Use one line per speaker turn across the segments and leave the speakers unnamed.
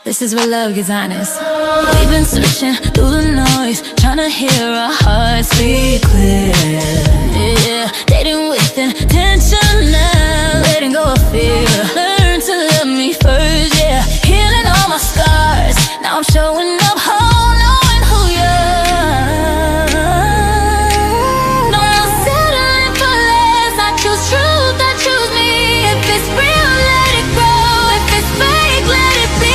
This is where love gets honest. We've been searching through the noise, trying to hear our hearts speak clear. Yeah, dating with intention now, letting go of fear. Learn to love me first, yeah. Healing all my scars. Now I'm showing up whole, knowing who you are. No more settling for less. I choose truth, I choose me. If it's real, let it grow. If it's fake, let it be.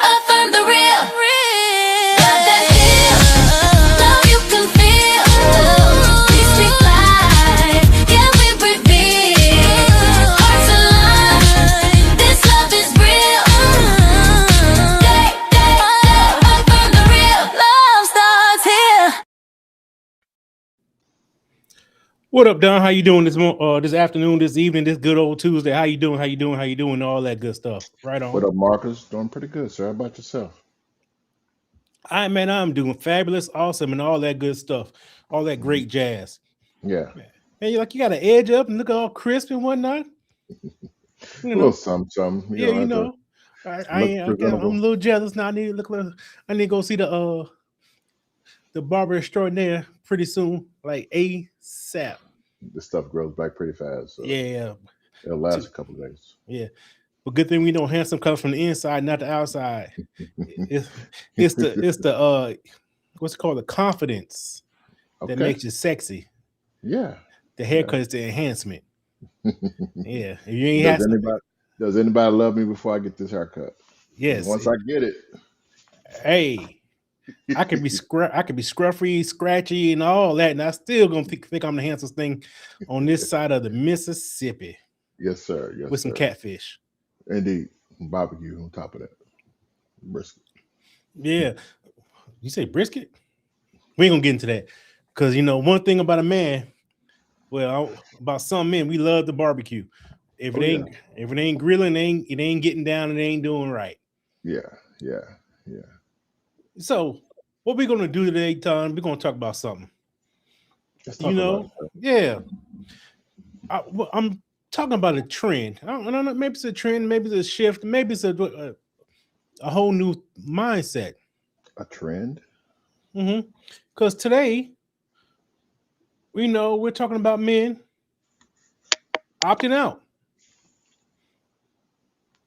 Affirm the real. Love that feels, love you can feel. We speak life, yeah, we reveal. Hearts align, this love is real. Affirm the real. Love starts here.
What up, Don? How you doing this afternoon, this evening, this good old Tuesday? How you doing? How you doing? How you doing? All that good stuff. Right
What
on.
up, Marcus? Doing pretty good, sir. How about yourself?
I'm doing fabulous, awesome, and all that good stuff. All that
Mhm.
great jazz.
Yeah,
And you got an edge up and look all crisp and whatnot. You
a little
know,
something.
yeah,
Have to look
I'm a
presentable.
little jealous now. I need to go see the barber extraordinaire pretty soon, like ASAP.
This stuff grows back pretty fast, so
Yeah,
it'll
to,
last a couple of days.
yeah. But good thing we know handsome comes from the inside, not the outside. It's it's the what's it called, the confidence that
Okay.
makes you sexy.
Yeah.
The
Yeah.
haircut is the enhancement. Yeah, if you ain't
Does
had some,
anybody does anybody love me before I get this haircut? Because
yes.
once I get it,
Hey, I could be scruffy, scratchy, and all that, and I still gonna think I'm the handsomest thing on this side of the Mississippi
yes, sir. Yes,
with some
sir.
catfish.
Indeed. Barbecue on top of that. Brisket.
Yeah, you say brisket? We ain't gonna get into that because one thing about a man, about some men, we love the barbecue. If it
Oh yeah.
ain't if it ain't grilling, it ain't getting down, it ain't doing right.
Yeah. Yeah. Yeah.
So, what we gonna do today, Tom? We're gonna talk about something.
Let's
You
talk about it,
know,
sir.
yeah. I'm talking about a trend. I don't know. Maybe it's a trend. Maybe it's a shift. Maybe it's a whole new mindset.
A trend?
Because today, we're talking about men opting out.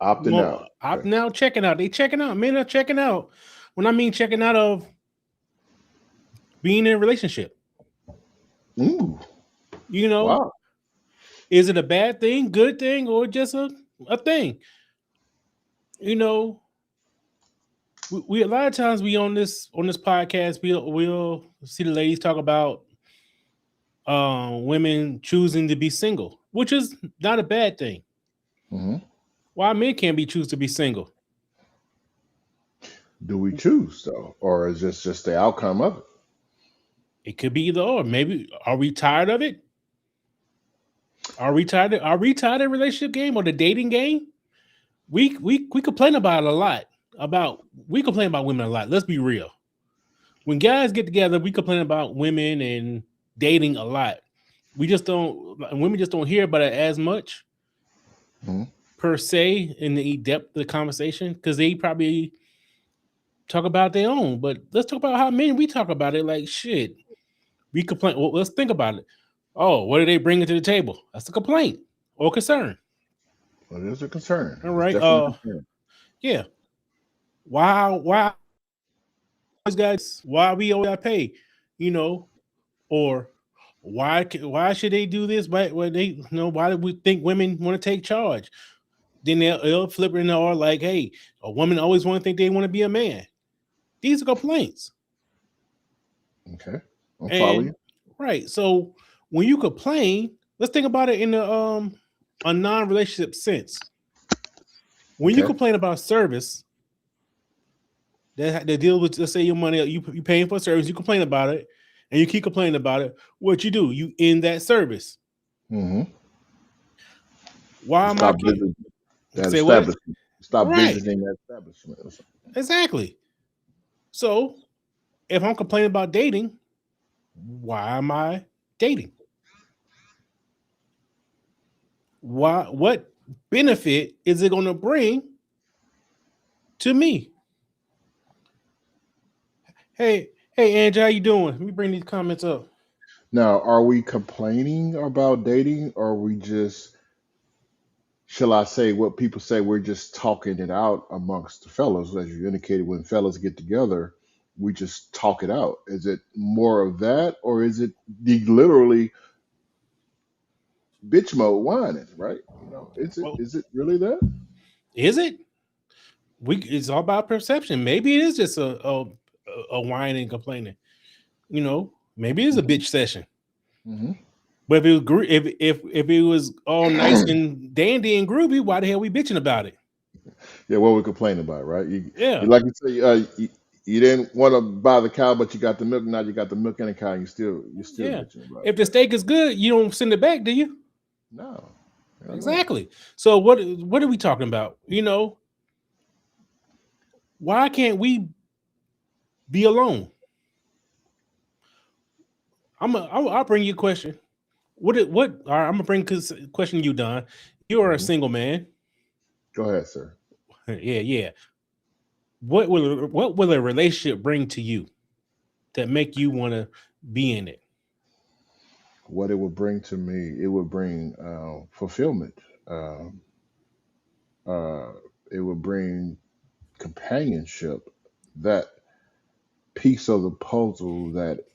Opting
Well,
out. Okay.
opting out, checking out. They checking out. Men are checking out. When I mean checking out of being in a relationship,
Ooh.
you know,
Wow.
is it a bad thing, good thing, or just a thing? You know, we a lot of times we on this podcast we'll see the ladies talk about women choosing to be single, which is not a bad thing.
Hmm.
Why men can't be choose to be single?
Do we choose though, or is this just the outcome of it?
It could be either or. Maybe are we tired of it? Are we tired of the relationship game or the dating game? We complain about it a lot. We complain about women a lot. Let's be real. When guys get together, we complain about women and dating a lot. We just don't. Women just don't hear about it as much
Hmm.
per se in the depth of the conversation because they probably talk about their own. But let's talk about how men we talk about it. Like shit, we complain. Well, let's think about it. Oh, what are they bringing to the table? That's a complaint or concern.
Well, there's a concern.
All
It's
right.
definitely a concern.
Yeah. Why always guys? Why we always got to pay? You know, or why should they do this? Why they why do we think women want to take charge? Then they'll flip it in or like, hey, a woman always want to think they want to be a man. These are complaints.
Okay, I'll follow
And
you.
right. So when you complain, let's think about it in a non-relationship sense. When you
Okay,
complain about service, that deal with, let's say, your money, you paying for a service, you complain about it, and you keep complaining about it. What you do, you end that service.
mm-hmm.
Why
You
am I
stop visiting that
say what?
establishment. Stop
Right.
visiting that establishment. Or something.
Exactly. So if I'm complaining about dating, why am I dating? What benefit is it going to bring to me. Hey, hey, Angie, how you doing? Let me bring these comments up.
Now, are we complaining about dating, or are we just, shall I say, what people say, we're just talking it out amongst the fellas, as you indicated, when fellas get together, we just talk it out. Is it more of that, or is it the literally bitch mode whining, right? Is it
Oh,
is it really that?
is it? It's all about perception. Maybe it is just a whining and complaining. Maybe it is a
Hmm.
bitch session.
Hmm.
But if it was if it was all nice and dandy and groovy, why the hell we bitching about it?
Yeah, what we complaining about, right? You
Yeah,
like you say, you didn't want to buy the cow, but you got the milk. Now you got the milk and the cow. And you're still
yeah.
bitching about it.
If the steak is good, you don't send it back, do you?
No, hell no.
Exactly. So what are we talking about? Why can't we be alone? I'll bring you a question. What? All right, I'm gonna bring this question to you, Don. You are a
Hmm.
single man.
Go ahead, sir.
Yeah, yeah. What will a relationship bring to you that make you want to be in it?
What it would bring to me, it would bring fulfillment. Um uh, it would bring companionship. That piece of the puzzle that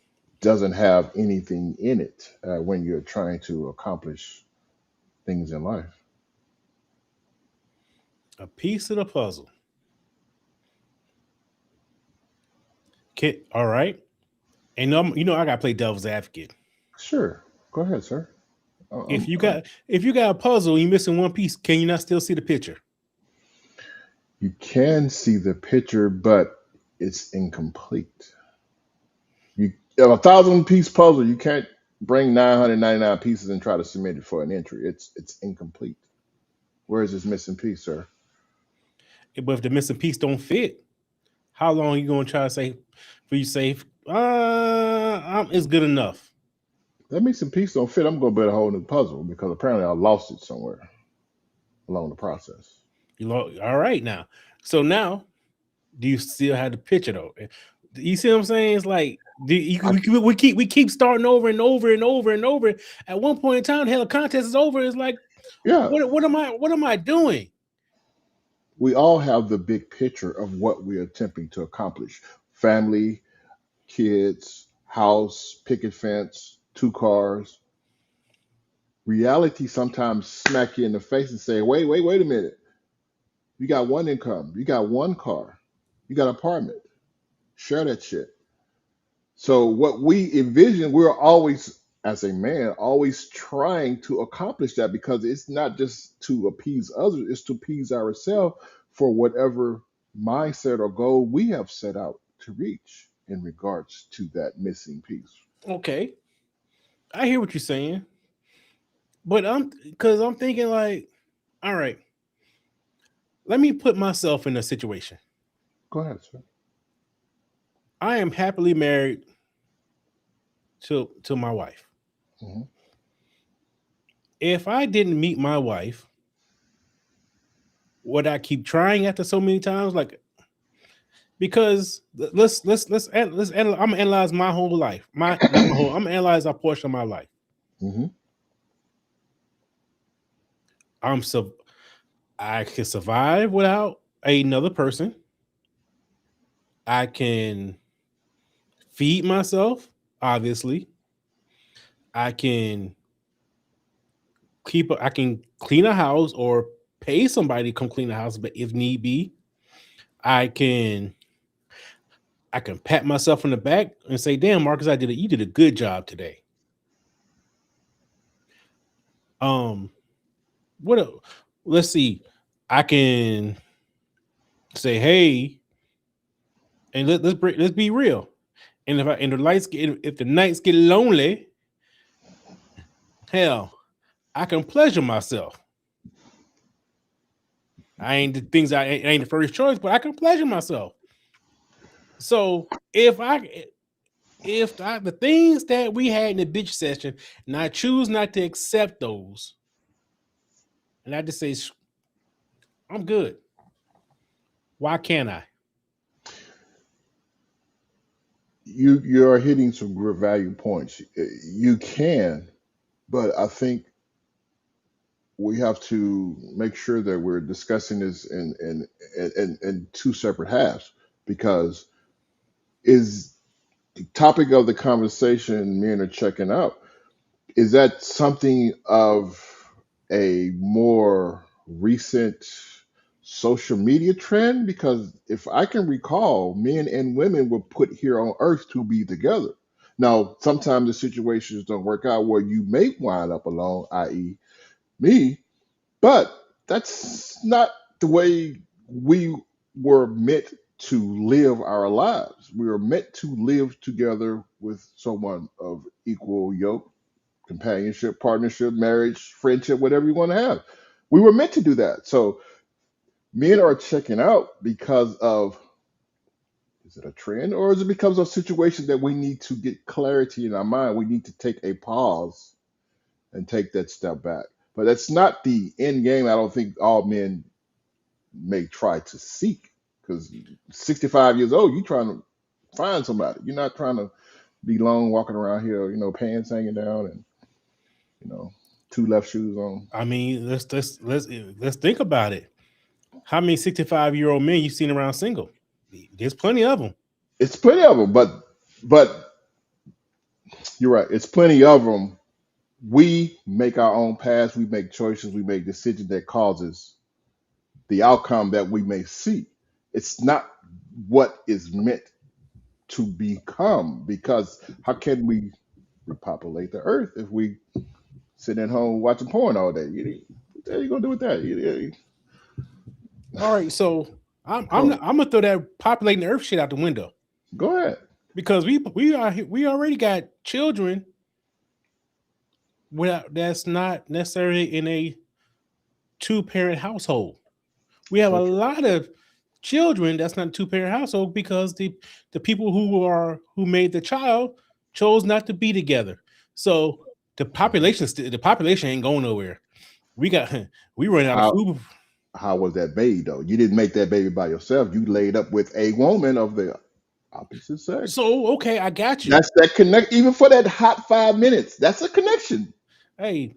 doesn't have anything in it when you're trying to accomplish things in life.
A piece of the puzzle. All right. And I gotta play devil's advocate.
Sure, go ahead, sir.
If
Um,
you
um,
got if you got a puzzle and you're missing one piece, can you not still see the picture?
you can see the picture, but it's incomplete. You a 1,000 piece puzzle. You can't bring 999 pieces and try to submit it for an entry. It's incomplete. Where is this missing piece, sir?
But if the missing piece don't fit, how long are you gonna try to say for you say, it's good enough?
That missing piece don't fit. I'm gonna build a whole new puzzle because apparently I lost it somewhere along the process.
All right now. So now, do you still have the picture though? You see what I'm saying? It's like
I
we keep starting over and over and over and over. At one point in time, the hell, the contest is over. It's like,
Yeah,
what am I doing?
we all have the big picture of what we're attempting to accomplish: family, kids, house, picket fence, 2 cars. Reality sometimes smack you in the face and say, wait a minute. You got one income, you got one car, you got an apartment. Share that shit. So what we envision, we're always, as a man, always trying to accomplish that because it's not just to appease others, it's to appease ourselves for whatever mindset or goal we have set out to reach in regards to that missing piece.
Okay, I hear what you're saying, but I'm thinking like, all right, let me put myself in a situation.
Go ahead, sir.
I am happily married to my wife.
Hmm.
If I didn't meet my wife, would I keep trying after so many times? Like, because I'm gonna analyze my whole life. My Not my whole. I'm gonna analyze a portion of my life.
Hmm.
I'm so I can survive without another person. I can feed myself. Obviously, I can I can clean a house or pay somebody to come clean the house, but if need be, I can I can pat myself on the back and say, "Damn, Marcus, you did a good job today." Um, what? Let's see. I can say, "Hey," and let's be real. And if the nights get lonely, hell, I can pleasure myself. I ain't the things I it ain't the first choice, but I can pleasure myself. So the things that we had in the bitch session, and I choose not to accept those, and I just say I'm good. Why can't I?
You're hitting some good value points. You can, but I think we have to make sure that we're discussing this in two separate halves, because is the topic of the conversation men are checking out, is that something of a more recent social media trend? Because if I can recall, men and women were put here on earth to be together. Now, sometimes the situations don't work out where you may wind up alone, i.e., me, but that's not the way we were meant to live our lives. We were meant to live together with someone of equal yoke, companionship, partnership, marriage, friendship, whatever you want to have. We were meant to do that. So men are checking out because of, is it a trend, or is it because of situations that we need to get clarity in our mind? We need to take a pause and take that step back. But that's not the end game. I don't think all men may try to seek, because 65 years old, you're trying to find somebody. You're not trying to be lone walking around here, pants hanging down and you know two left shoes on.
I mean, let's think about it. How many 65-year-old men you seen around single? There's plenty of them.
It's plenty of them, but you're right. It's plenty of them. We make our own paths. We make choices. We make decisions that causes the outcome that we may see. It's not what is meant to become, because how can we repopulate the earth if we sit at home watching porn all day? What the hell you gonna do with that?
All right, so
Go,
I'm gonna throw that populating the earth shit out the window
go ahead.
because we already got children without that's not necessarily in a two-parent household. We have a
So true.
lot of children that's not a two-parent household because the people who made the child chose not to be together. So the population ain't going nowhere. We got we run out of
How
food.
how was that made though? You didn't make that baby by yourself. You laid up with a woman of the opposite sex.
So okay, I got you.
That's that connect. Even for that hot 5 minutes, that's a connection.
Hey,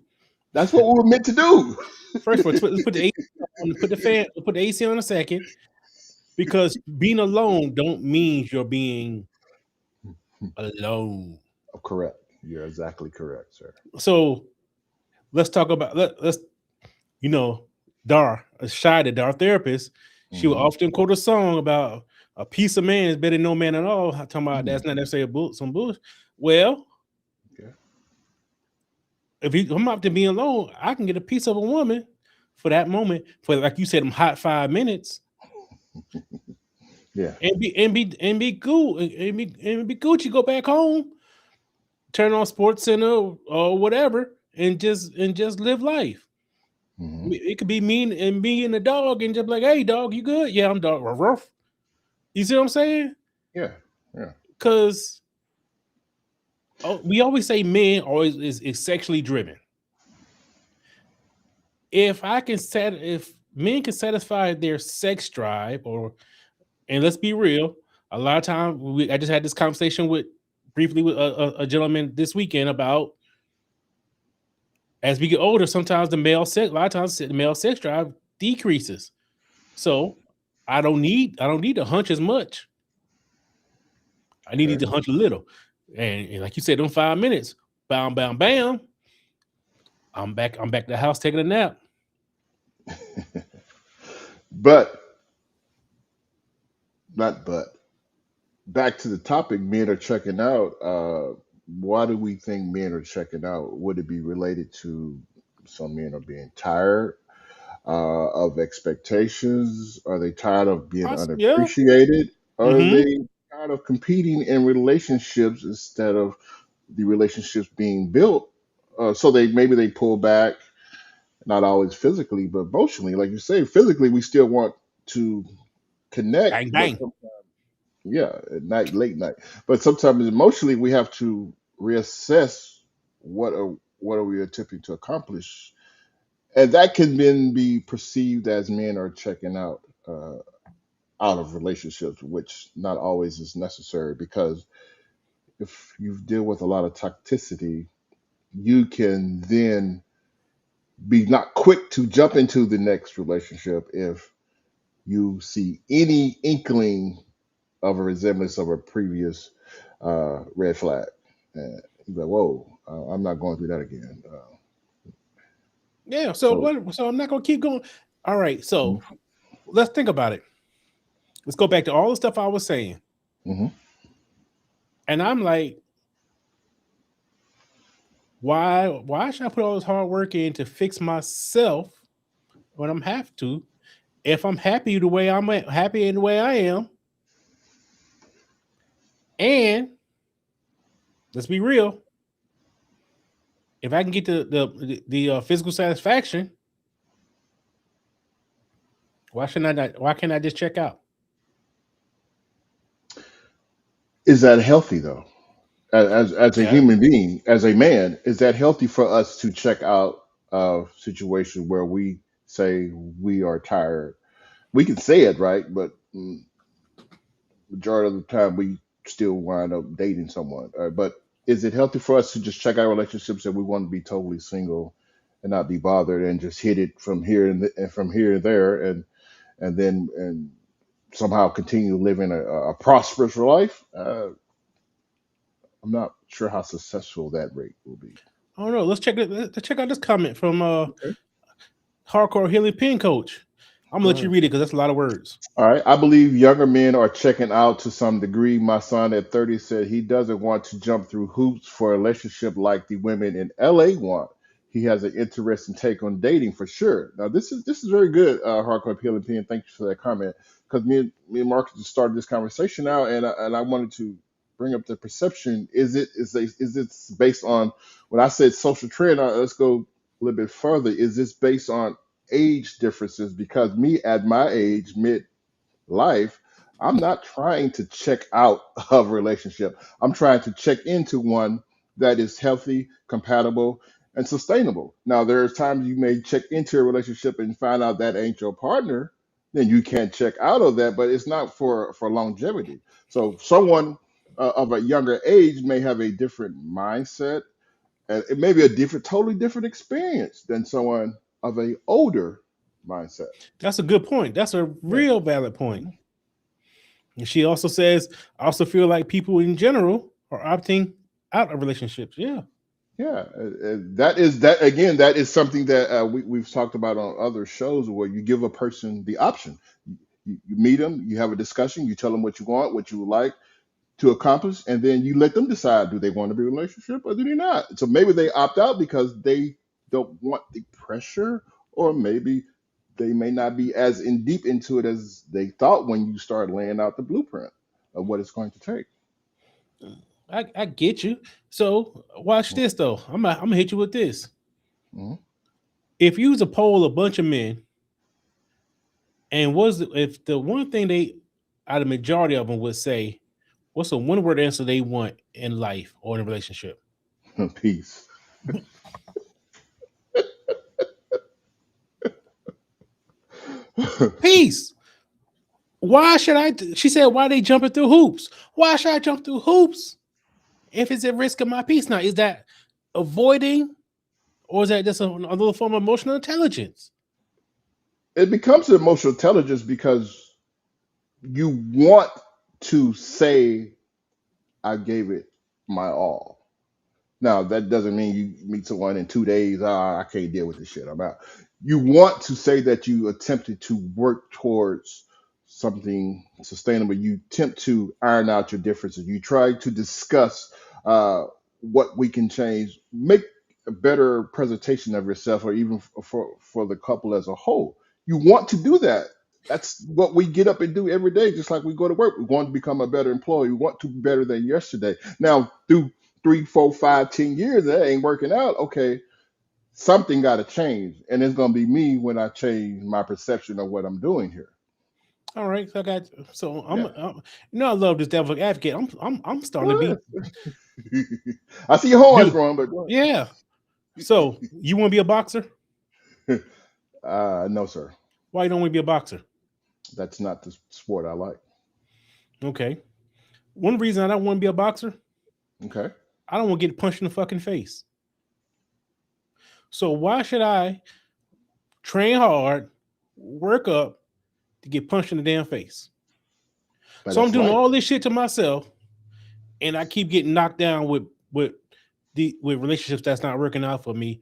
That's what we were meant to do.
first of all, let's put the AC on, put the AC on a second because being alone don't mean you're being alone.
Correct. You're exactly correct, sir.
So let's talk about let's you know Dar Shida, our therapist. She will
Hmm.
often quote a song about a piece of man is better than no man at all. Talking about
Hmm.
that's not necessarily some bullshit. Well,
Okay.
if I'm out to being alone, I can get a piece of a woman for that moment, for like you said, them hot 5 minutes,
Yeah.
and be cool and be Gucci. Go back home, turn on Sports Center or whatever, and just live life.
Hmm.
It could be me and the dog, and just like, hey, dog, you good? Yeah, I'm dog. Ruff, ruff. You see what I'm saying?
Yeah. Yeah.
Because we always say men always is sexually driven. If men can satisfy their sex drive, and let's be real, a lot of time I just had this conversation with briefly with a gentleman this weekend about as we get older, sometimes a lot of times the male sex drive decreases. So I don't need to hunch as much. I need
Okay.
to hunch a little. And like you said, in 5 minutes, bam, bam, bam, I'm back to the house taking a nap.
But not but back to the topic, men are checking out. Why do we think men are checking out? Would it be related to some men are being tired of expectations? Are they tired of being
Yeah.
unappreciated? Are
Mm-hmm.
they tired of competing in relationships instead of the relationships being built? So they pull back, not always physically, but emotionally. Like you say, physically we still want to connect,
Bang,
but
bang.
yeah, at night, late night. But sometimes emotionally, we have to reassess what are we attempting to accomplish, and that can then be perceived as men are checking out. out of relationships, which not always is necessary, because if you deal with a lot of toxicity, you can then be not quick to jump into the next relationship if you see any inkling of a resemblance of a previous red flag. And you're like, whoa, I'm not going through that again.
Yeah. So
So,
what? So I'm not gonna keep going. All right. So
mhm,
let's think about it. Let's go back to all the stuff I was saying.
mhm.
And I'm like, why should I put all this hard work in to fix myself when I'm have to? If I'm happy the way happy in the way I am, and let's be real, if I can get the physical satisfaction, why shouldn't I not? Why can't I just check out?
Is that healthy though? As a
Yeah,
human being, as a man, is that healthy for us to check out a situation where we say we are tired? We can say it, right? But majority of the time, we still wind up dating someone. But is it healthy for us to just check out relationships that we want to be totally single and not be bothered and just hit it from here and from here and there, and then and somehow continue living a prosperous life? I'm not sure how successful that rate will be.
I don't know. Let's check out this comment from
Okay.
Hardcore Healing Pin Coach. I'm gonna
Go
let you
ahead.
read it because that's a lot of words.
All right. I believe younger men are checking out to some degree. My son at 30 said he doesn't want to jump through hoops for a relationship like the women in LA want. He has an interesting take on dating for sure. Now this is very good, Hardcore Appeal Opinion. Thank you for that comment. Because me and Marcus just started this conversation now, and I wanted to bring up the perception. Is it based on when I said social trend? Let's go a little bit further. Is this based on age differences? Because me at my age, mid life, I'm not trying to check out of a relationship. I'm trying to check into one that is healthy, compatible, and sustainable. Now, there's times you may check into a relationship and find out that ain't your partner, then you can't check out of that, but it's not for longevity. So, someone of a younger age may have a different mindset, and it may be a totally different experience than someone of a older mindset.
That's a good point. That's a
Yeah.
real valid point. And she also says, I also feel like people in general are opting out of relationships. Yeah.
Yeah, that is that again. That is something that we've talked about on other shows, where you give a person the option. You meet them, you have a discussion, you tell them what you want, what you would like to accomplish, and then you let them decide, do they want to be in a relationship or do they not. So maybe they opt out because they don't want the pressure, or maybe they may not be as in deep into it as they thought when you start laying out the blueprint of what it's going to take.
I get you. So watch this though. I'm gonna hit you with this.
Mhm.
If you was to poll a bunch of men, and if the one thing they out of majority of them would say, what's the one word answer they want in life or in a relationship?
Peace.
Peace. Why should I? She said, why they jumping through hoops? Why should I jump through hoops if it's at risk of my peace? Now, is that avoiding, or is that just a little form of emotional intelligence?
It becomes emotional intelligence because you want to say, I gave it my all. Now, that doesn't mean you meet someone in 2 days. I can't deal with this shit. I'm out. You want to say that you attempted to work towards something sustainable. You attempt to iron out your differences. You try to discuss what we can change, make a better presentation of yourself, or even for the couple as a whole. You want to do that. That's what we get up and do every day, just like we go to work. We want to become a better employee. We want to be better than yesterday. Now, through 3, 4, 5, 10 years, that ain't working out. Okay, something got to change, and it's gonna be me when I change my perception of what I'm doing here.
All right, so I got so
Yeah.
I love this devil advocate. I'm starting to
Go
be
ahead. I see your horns
dude.
growing, but go
Yeah. So you want to be a boxer?
ahead. No, sir.
Why you don't want to be a boxer?
That's not the sport I like.
Okay. One reason I don't want to be a boxer,
Okay.
I don't want to get punched in the fucking face. So why should I train hard, work up to get punched in the damn face?
But
So I'm
it's
doing
life.
all this shit to myself, and I keep getting knocked down with with relationships that's not working out for me,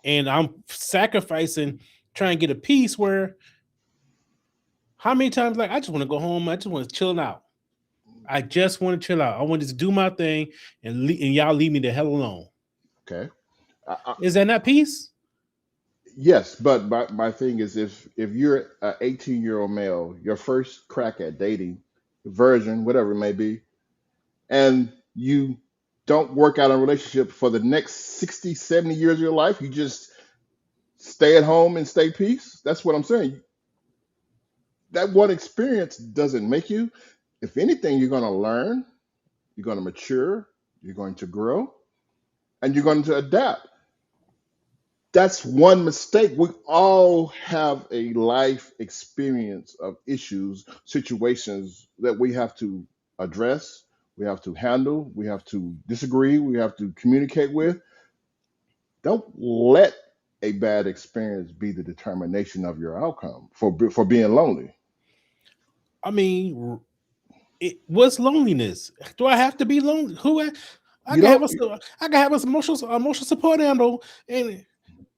and I'm sacrificing trying to get a peace where how many times like I just want to go home, I just want to chill out. I just want to chill out. I want to just do my thing and y'all leave me the hell alone.
Okay. I,
Is that not peace?
yes, but my thing is, if you're an 18-year-old male, your first crack at dating, virgin, whatever it may be, and you don't work out a relationship for the next 60, 70 years of your life, you just stay at home and stay peace. That's what I'm saying. That one experience doesn't make you. If anything, you're going to learn, you're going to mature, you're going to grow, and you're going to adapt. That's one mistake. We all have a life experience of issues, situations that we have to address, we have to handle, we have to disagree, we have to communicate with. Don't let a bad experience be the determination of your outcome for being lonely.
I mean, what's loneliness? Do I have to be lonely? I
You
can have
don't.
I can have a emotional support handle, and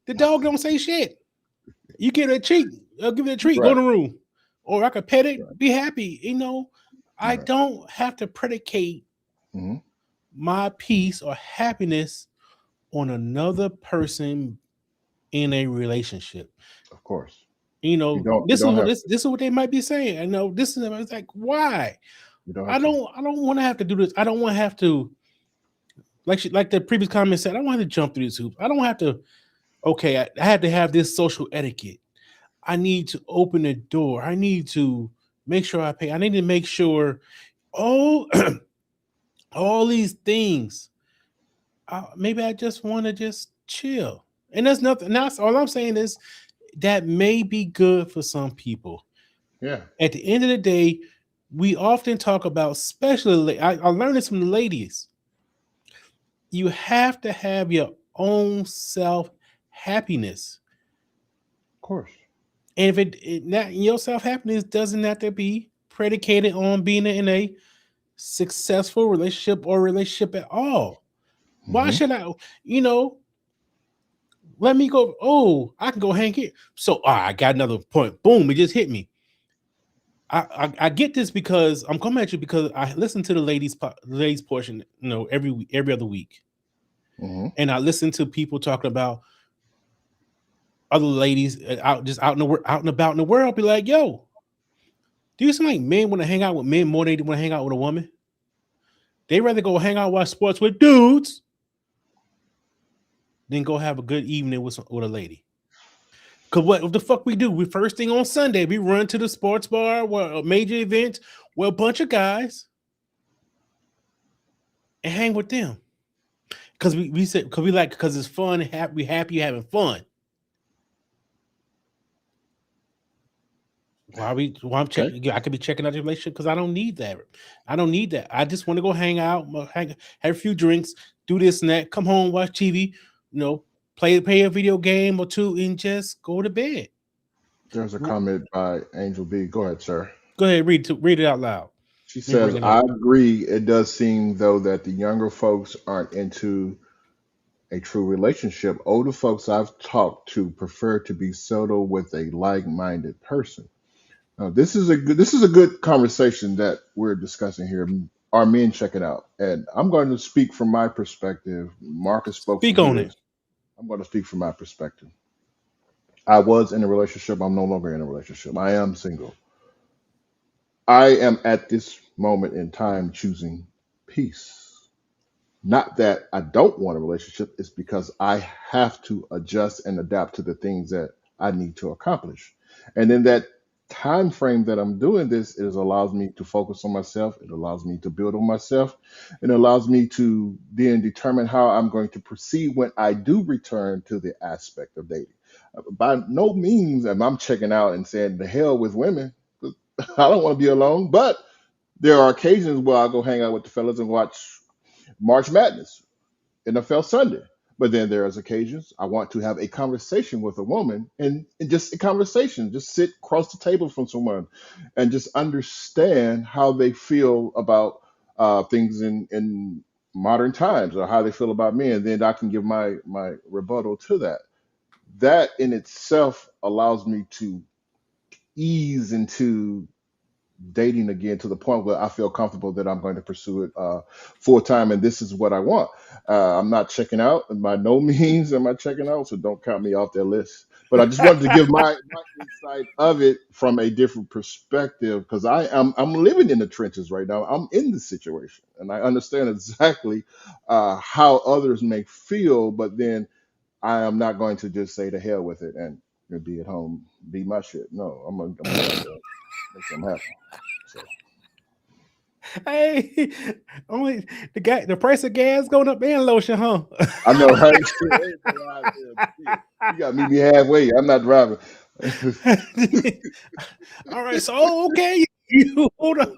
the dog don't say shit. You get a treat. I'll give it a treat. Go in
Right.
the room, or I could pet
Right.
it. Be happy. I
Right.
don't have to predicate
Hmm.
my peace or happiness on another person in a relationship.
Of course. You don't. You
This is
don't
what
have
this is what they might be saying. I know this is it's like why
You don't have to.
I don't want to have to do this. I don't want to have to like the previous comment said. I don't want to jump through these hoops. I don't have to. Okay, I have to have this social etiquette. I need to open the door. I need to make sure I pay. I need to make sure all all these things. Maybe I just want to just chill. And that's nothing. That's all I'm saying is that may be good for some people.
Yeah.
At the end of the day, we often talk about, especially I learned this from the ladies. You have to have your own self happiness,
Of course.
and if not your self happiness doesn't have to be predicated on being in a successful relationship or relationship at all. Why
Hmm.
should I? You know, let me go. Oh, I can go hang here. So I got another point. Boom! It just hit me. I get this because I'm coming at you because I listen to the ladies portion, every other week,
Hmm.
and I listen to people talking about other ladies out in out and about in the world. Be like, yo, do you seem like men want to hang out with men more than they want to hang out with a woman? They rather go hang out watch sports with dudes than go have a good evening with a lady. Cause what the fuck we do? We first thing on Sunday we run to the sports bar, where a major event, where a bunch of guys and hang with them. Cause we said cause we like because it's fun. We happy having fun. Why I'm
Okay.
checking? I could be checking out the relationship because I don't need that. I don't need that. I just want to go hang out, have a few drinks, do this and that, come home, watch TV, play a video game or two, and just go to bed.
There's a comment by Angel B. Go ahead, sir.
Go ahead, read it out loud.
She
Let me
says,
bring it
I
up.
agree. It does seem, though, that the younger folks aren't into a true relationship. Older folks I've talked to prefer to be settled with a like-minded person. Now, this is a good conversation that we're discussing here. Our men check it out, and I'm going to speak from my perspective. Marcus spoke
Speak
from
on it.
his. I'm going to speak from my perspective. I was in a relationship. I'm no longer in a relationship. I am single. I am at this moment in time choosing peace. Not that I don't want a relationship, it's because I have to adjust and adapt to the things that I need to accomplish. And in that time frame that I'm doing this, it allows me to focus on myself, it allows me to build on myself, it allows me to then determine how I'm going to proceed when I do return to the aspect of dating. By no means am I checking out and saying the hell with women. I don't want to be alone. But there are occasions where I go hang out with the fellas and watch March Madness, NFL Sunday. But then there's occasions I want to have a conversation with a woman, and just a conversation, just sit across the table from someone and just understand how they feel about things in modern times, or how they feel about me. And then I can give my rebuttal to that. That in itself allows me to ease into dating again to the point where I feel comfortable that I'm going to pursue it full time, and this is what I want. I'm not checking out, and by no means am I checking out, so don't count me off their list. But I just wanted to give my insight of it from a different perspective, because I'm living in the trenches right now. I'm in the situation, and I understand exactly how others may feel. But then I am not going to just say to hell with it and be at home, be my shit. No, I'm gonna get out there, make something happen. So.
Hey, only the price of gas going up and lotion, huh?
I know, right? Everything out there. Shit. You got to meet me halfway. I'm not driving.
All right, so okay, you hold on.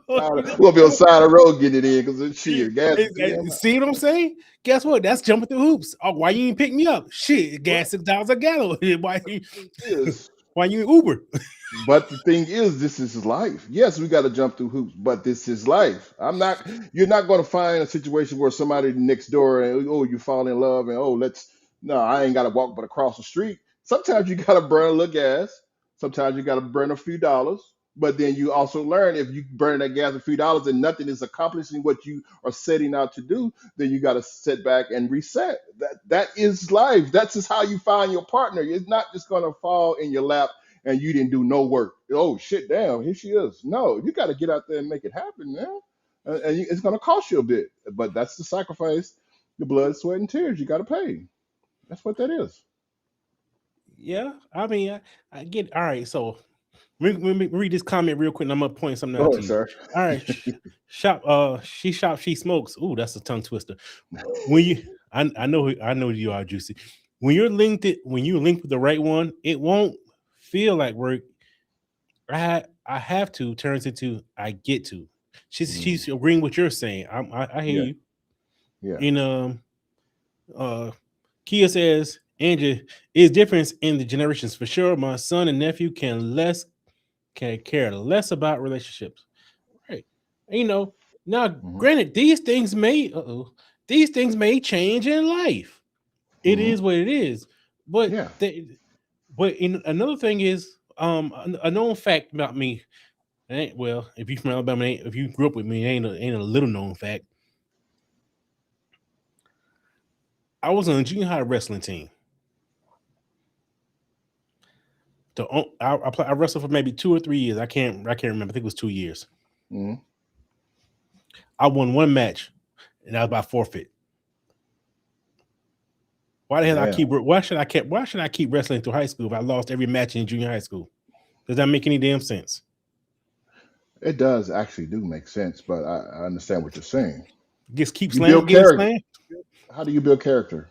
We'll be on the side of the road getting it in because it's shit. Gas is damn high.
See what I'm saying? Guess what? That's jumping through hoops. Oh, why you ain't pick me up? Shit, gas
But
$6 a gallon. Why
the thing is,
why you Uber?
but the thing is, this is life. Yes, we got to jump through hoops, but this is life. I'm not. You're not going to find a situation where somebody next door and oh, you fall in love and oh, let's. No, I ain't got to walk but across the street. Sometimes you got to burn a little gas. Sometimes you got to burn a few dollars. But then you also learn if you burn that gas a few dollars and nothing is accomplishing what you are setting out to do, then you got to sit back and reset. That is life. That's just how you find your partner. It's not just going to fall in your lap and you didn't do no work. Oh shit, damn, here she is. No, you got to get out there and make it happen, man. It's going to cost you a bit, but that's the sacrifice, the blood, sweat, and tears you got to pay. That's what that is.
Yeah, I mean, I get all right. So let me read this comment real quick, and I'm gonna point something
Go
out to
ahead,
you.
sir.
All right, shop. She shops. She smokes. Ooh, that's a tongue twister. When you, I know you are juicy. When you're linked with the right one, it won't feel like work. I have to turns into I get to. She's
Mm,
agreeing with you're saying. I hear
yeah,
you.
yeah.
And uh, Kia says, Andrew, is difference in the generations for sure. My son and nephew can care less about relationships. Right. You know, now
Hmm.
granted, these things may change in life. It
Hmm.
is what it is. But
Yeah.
another thing is a known fact about me. Well, if you from Alabama, if you grew up with me, ain't a little known fact. I was on a junior high wrestling team. I wrestled for maybe 2 or 3 years. I can't remember. I think it was 2 years.
Hmm.
I won one match, and that was by forfeit. Why the hell I keep?
Damn.
Why should I keep wrestling through high school if I lost every match in junior high school? Does that make any damn sense?
It does actually do make sense, but I understand what you're saying.
Just keep
You build
getting
character.
slammed.
How do you build character?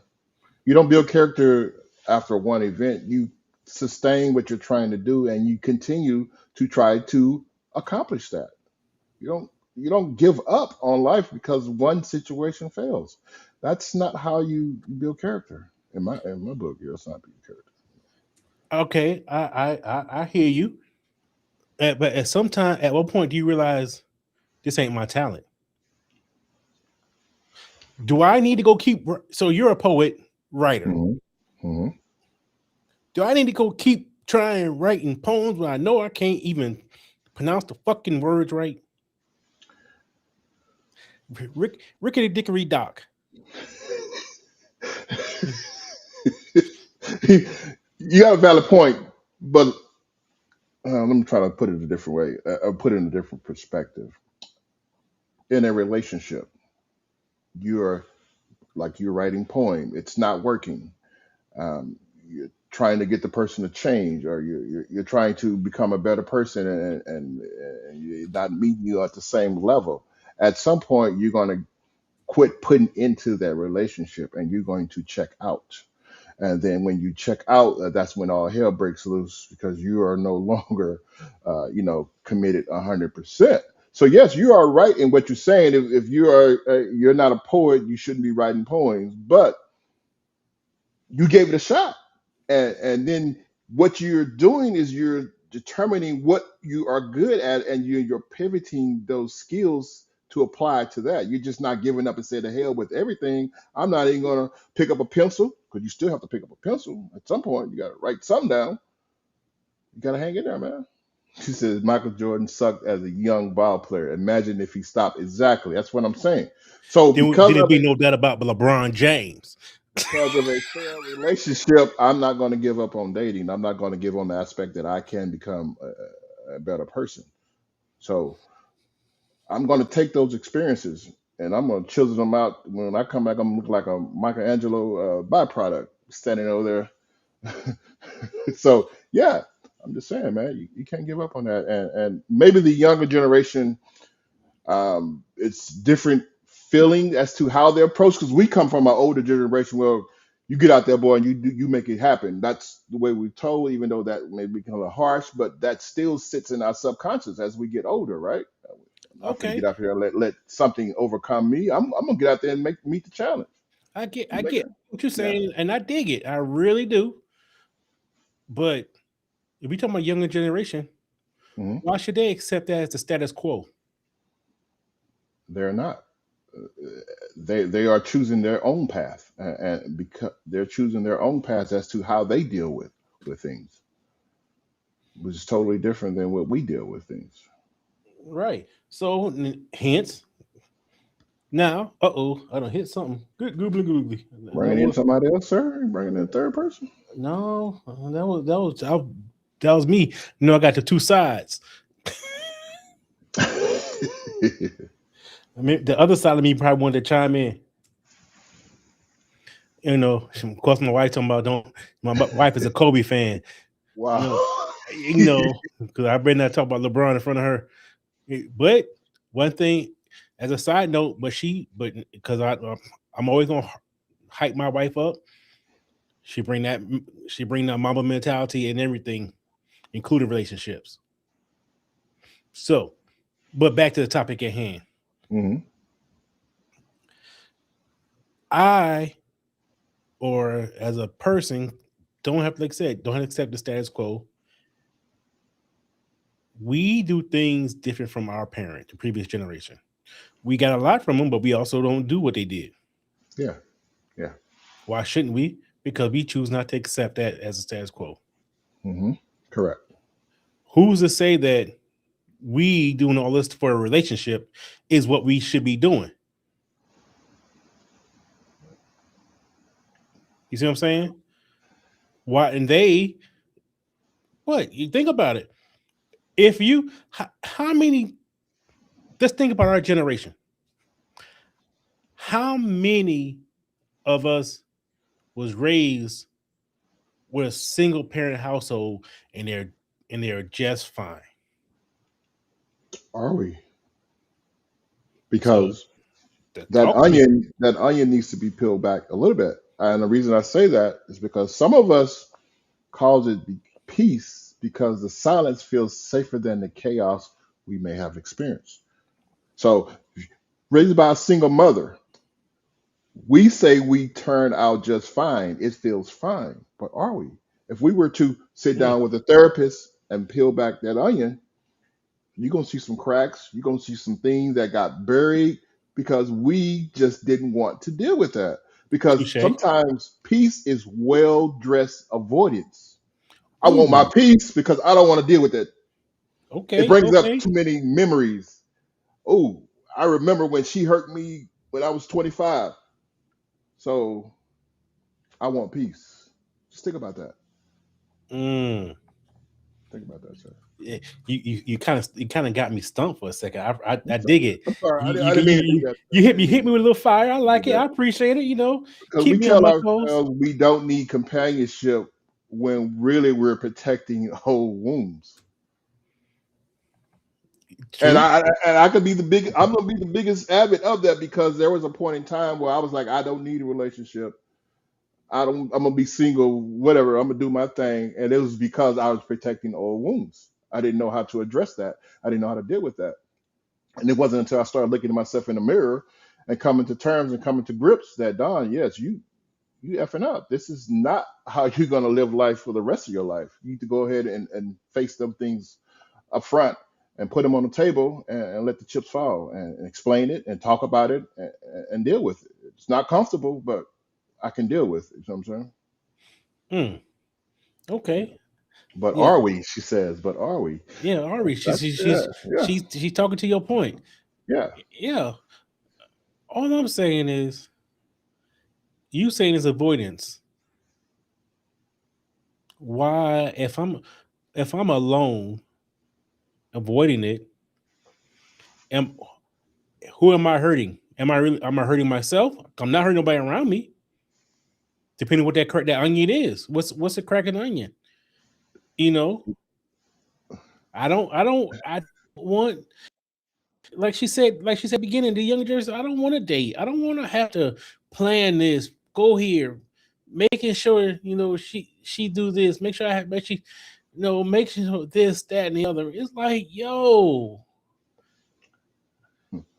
You don't build character after one event. You sustain what you're trying to do, and you continue to try to accomplish that. You don't give up on life because one situation fails. That's not how you build character. In my book, that's not build character.
Okay, I hear you. But at what point do you realize this ain't my talent? Do I need to go keep? So you're a poet writer.
Hmm. Hmm.
Do I need to go keep trying writing poems when I know I can't even pronounce the fucking words right? Rickety Dickory Dock.
You have a valid point, but let me try to put it a different way. Put it in a different perspective. In a relationship, you're you're writing poem. It's not working. You're trying to get the person to change, or you're trying to become a better person, and you're not meeting you at the same level. At some point, you're going to quit putting into that relationship, and you're going to check out. And then when you check out, that's when all hell breaks loose because you are no longer, committed 100%. So yes, you are right in what you're saying. If you are, you're not a poet, you shouldn't be writing poems, but you gave it a shot, and then what you're doing is you're determining what you are good at, and you're pivoting those skills to apply to that. You're just not giving up and say to hell with everything. I'm not even going to pick up a pencil, because you still have to pick up a pencil at some point. You got to write something down. You got to hang in there, man. She says Michael Jordan sucked as a young ball player. Imagine if he stopped. Exactly, that's what I'm saying. So
Then didn't be no doubt about LeBron James.
because of a failed relationship, I'm not going to give up on dating. I'm not going to give on the aspect that I can become a better person. So I'm going to take those experiences and I'm going to chisel them out. When I come back, I'm going to look like a Michelangelo byproduct standing over there. So yeah, I'm just saying, man, you can't give up on that. And maybe the younger generation, it's different feeling as to how they approach, because we come from an older generation where you get out there, boy, and you make it happen. That's the way we're told, even though that may become a little harsh, but that still sits in our subconscious as we get older, right? I'm not going to
Okay,
get out here and let something overcome me. I'm gonna get out there and meet the challenge.
I
Make
get
it.
what you're
Yeah.
saying, and I dig it. I really do. But if we talking about younger generation,
Hmm.
why should they accept that as the status quo?
They're not. They are choosing their own path, and because they're choosing their own path as to how they deal with things, which is totally different than what we deal with things.
Right. So hence now, I don't hit something. Good googly googly. That
Bringing in
was
somebody else, sir. Bringing in a third person.
no, that was me. You know, I got the two sides. I mean, the other side of me probably wanted to chime in. You know, of course, my wife talking about don't. My wife is a Kobe fan.
Wow.
You know, because I better not talk about LeBron in front of her. But one thing, as a side note, but because I'm always gonna hype my wife up. She bring that, she bring that mama mentality and everything, including relationships. So, but back to the topic at hand.
Hmm.
I, or as a person, don't have to, like I said, don't have to accept the status quo. We do things different from our parent, the previous generation. We got a lot from them, but we also don't do what they did.
Yeah. Yeah.
Why shouldn't we? Because we choose not to accept that as a status quo.
Hmm. Correct.
Who's to say that we doing all this for a relationship is what we should be doing? You see what I'm saying? Why? And they, what? You think about it. If you, how many, let's think about our generation. How many of us was raised with a single parent household and they're just fine?
Are we?
So
Because that
talk to me.
onion needs to be peeled back a little bit. And the reason I say that is because some of us calls it peace because the silence feels safer than the chaos we may have experienced. So, raised by a single mother, we say we turn out just fine. It feels fine, but are we? If we were to sit
Hmm.
down with a therapist and peel back that onion, you're gonna see some cracks. You're gonna see some things that got buried because we just didn't want to deal with that. Because
Touche.
sometimes peace is well dressed avoidance. I want my
Ooh.
peace because I don't want to deal with it. It
Okay.
brings up
Okay.
too many memories. Oh, I remember when she hurt me when I was 25. So I want peace. Just think about that.
Mm.
Think about that, sir.
Yeah, you kind of got me stumped for a second. I dig it.
I'm sorry.
You
I
you
didn't mean to do
you
that,
you
sir. I
hit me
didn't mean
hit
to
me with a little fire. I
do
like it.
that.
I appreciate it.
Because
Keep
we
me on
tell
my toes.
ourselves we don't need companionship when really we're protecting whole wounds. And
True.
I could be the big. I'm gonna be the biggest advocate of that because there was a point in time where I was like, I don't need a relationship. I'm gonna be single, whatever. I'm gonna do my thing, and it was because I was protecting old wounds. I didn't know how to address that. I didn't know how to deal with that, and it wasn't until I started looking at myself in the mirror and coming to terms and coming to grips that Don, yes, you effing up. This is not how you're gonna live life for the rest of your life. You need to go ahead and face them things up front and put them on the table and let the chips fall and explain it and talk about it and deal with it. It's not comfortable, but I can deal with it. You know what I'm saying?
Hmm. Okay.
But
Yeah.
are we? She says. But are we?
Yeah. Ari, she's
That's
she's
yeah,
she's
yeah,
she's talking to your point.
yeah.
Yeah. All I'm saying is, you saying is avoidance. Why, if I'm alone, avoiding it, am who am I hurting? Am I hurting myself? I'm not hurting nobody around me. Depending what that onion is. What's a crack in the onion? You know, I want, like she said beginning, the younger generation, I don't want to date. I don't want to have to plan this, go here, making sure, she do this, make sure make she, make sure this, that, and the other. It's like, yo,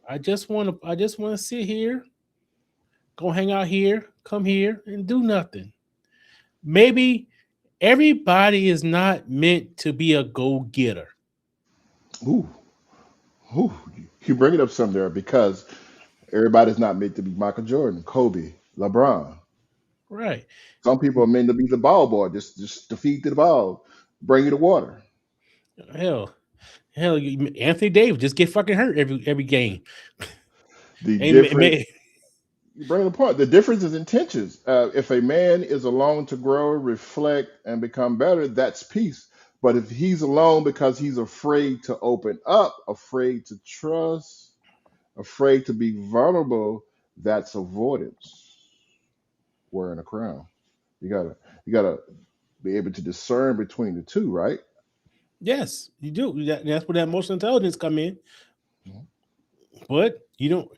I just want to sit here, go hang out here, come here, and do nothing. Maybe everybody is not meant to be a go getter,
Ooh, ooh. You bring it up some there because everybody's not meant to be Michael Jordan, Kobe, LeBron.
right?
Some people are meant to be the ball boy, just to feed to the ball, bring you the water.
Hell, hell, Anthony Davis just get fucking hurt every game.
The
Hey,
difference, you bring the point. The difference is intentions. If a man is alone to grow, reflect, and become better, that's peace. But if he's alone because he's afraid to open up, afraid to trust, afraid to be vulnerable, that's avoidance. Wearing a crown. You gotta be able to discern between the two, right?
yes, you do. That's where that emotional intelligence come in.
Mhm.
But you don't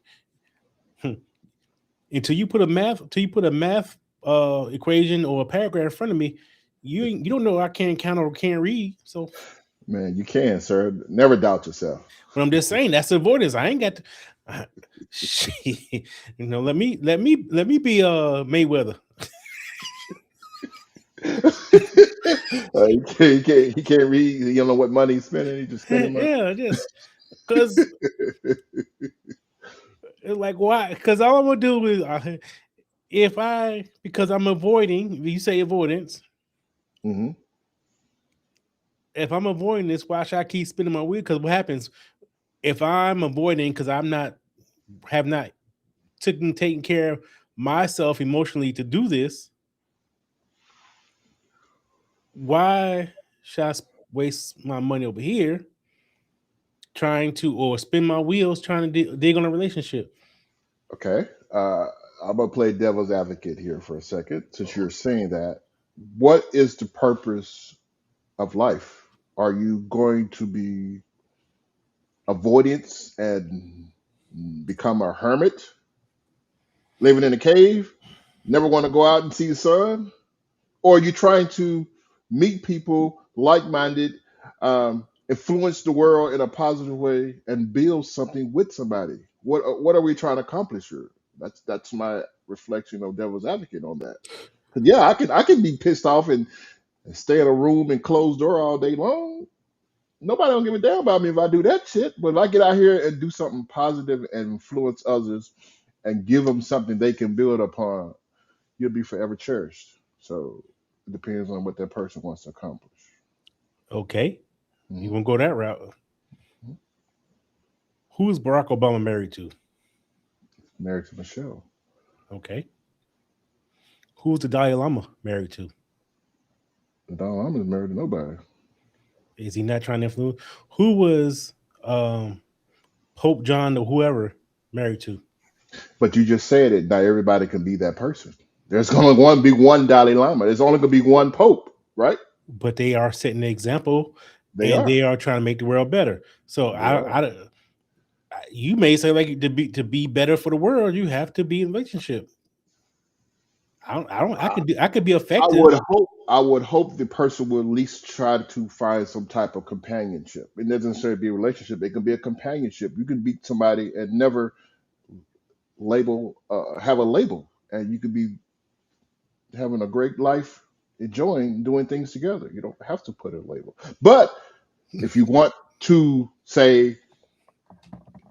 until you put a math equation or a paragraph in front of me. You don't know I can't count or can't read. So,
Man, you can, sir. Never doubt yourself.
but I'm just saying that's avoidance. I ain't got to. Shit. Let me be Mayweather.
He can't read. He don't know what money he's spending. He just spending money.
Yeah, just because like why? Because all I'm gonna do is if I because I'm avoiding. You say avoidance.
Hmm.
If I'm avoiding this, why should I keep spinning my wheel? Because what happens if I'm avoiding because I'm not have not taken care of myself emotionally to do this? Why should I waste my money over here trying to or spin my wheels trying to dig on a relationship?
Okay. I'm gonna play devil's advocate here for a second. Since you're saying that, what is the purpose of life? Are you going to be avoidance and become a hermit, living in a cave, never want to go out and see the sun? Or are you trying to meet people like-minded, influence the world in a positive way, and build something with somebody? What are we trying to accomplish here? That's my reflection of devil's advocate on that. 'Cause, yeah, I can be pissed off and stay in a room and closed door all day long. Nobody don't give a damn about me if I do that shit. But if I get out here and do something positive and influence others and give them something they can build upon, you'll be forever cherished. So it depends on what that person wants to accomplish.
Okay, you
Hmm.
want to go that route? Who is Barack Obama married to?
Married to Michelle.
Okay, who's the Dalai Lama married to?
The Dalai Lama is married to nobody.
Is he not trying to influence? Who was um, Pope John or whoever married to?
But you just said it. Not everybody can be that person. There's going to be one Dalai Lama. There's only going to be one Pope, right?
But they are setting the example,
They
and
are.
they are trying to make the world better. So
They are.
you may say like to be better for the world, you have to be in a relationship. I don't. I could be
I
effective.
would hope the person will at least try to find some type of companionship. It doesn't necessarily be a relationship. It can be a companionship. You can meet somebody and never have a label, and you could be having a great life, enjoying doing things together. You don't have to put a label. But if you want to say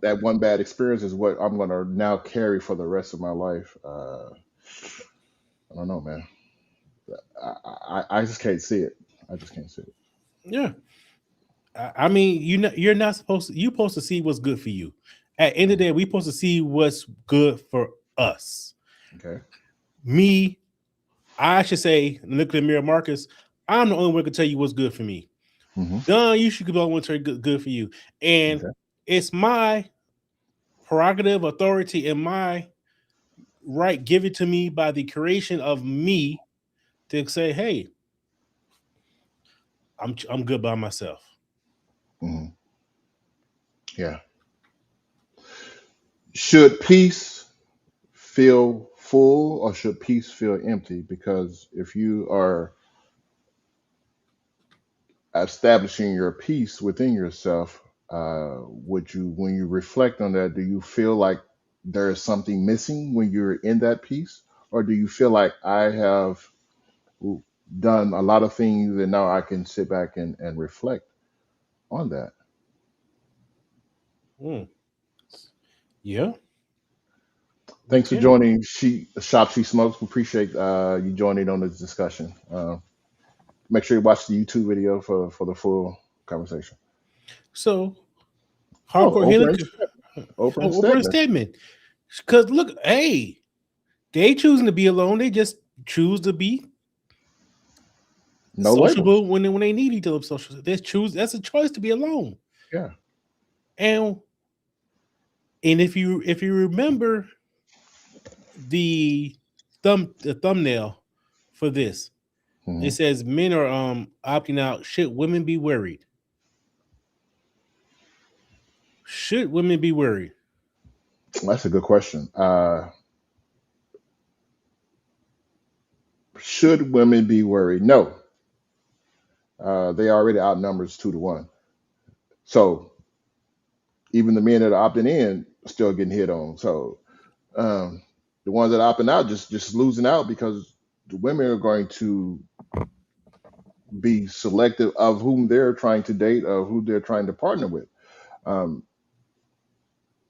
that one bad experience is what I'm going to now carry for the rest of my life, I don't know, man. I just can't see it. I just can't see it.
Yeah. I mean, you're not supposed to. You're supposed to see what's good for you. At the end of the day, we're supposed to see what's good for us.
Okay.
Me, I should say, look in the mirror, Marcus. I'm the only one who can tell you what's good for me.
Hmm.
Don, you should be the only one to tell you good for you. And
Okay.
it's my prerogative, authority, and my right given to me by the creation of me to say, hey, I'm good by myself.
Hmm. Yeah. Should peace feel full or should peace feel empty? Because if you are establishing your peace within yourself, would you, when you reflect on that, do you feel like there is something missing when you're in that peace? Or do you feel like I have done a lot of things and now I can sit back and reflect on that?
Mm, yeah, we
Thanks for
can.
joining Shop She Smokes. We appreciate you joining on this discussion. Make sure you watch the YouTube video for the full conversation.
So
Oh,
hardcore healing,
Oprah and
open
Stedman.
statement. Because look, hey, they choosing to be alone. They just choose to be
No labels.
sociable when they need each other. Social. They choose. That's a choice to be alone.
Yeah.
And if you remember the thumbnail for this, it
Hmm.
says men are opting out. Should women be worried? Should women be worried?
That's a good question. Should women be worried? No. They already outnumbers 2 to 1. So even the men that are opting in are still getting hit on. So um, the ones that are opting out just losing out because the women are going to be selective of whom they're trying to date or who they're trying to partner with. Um,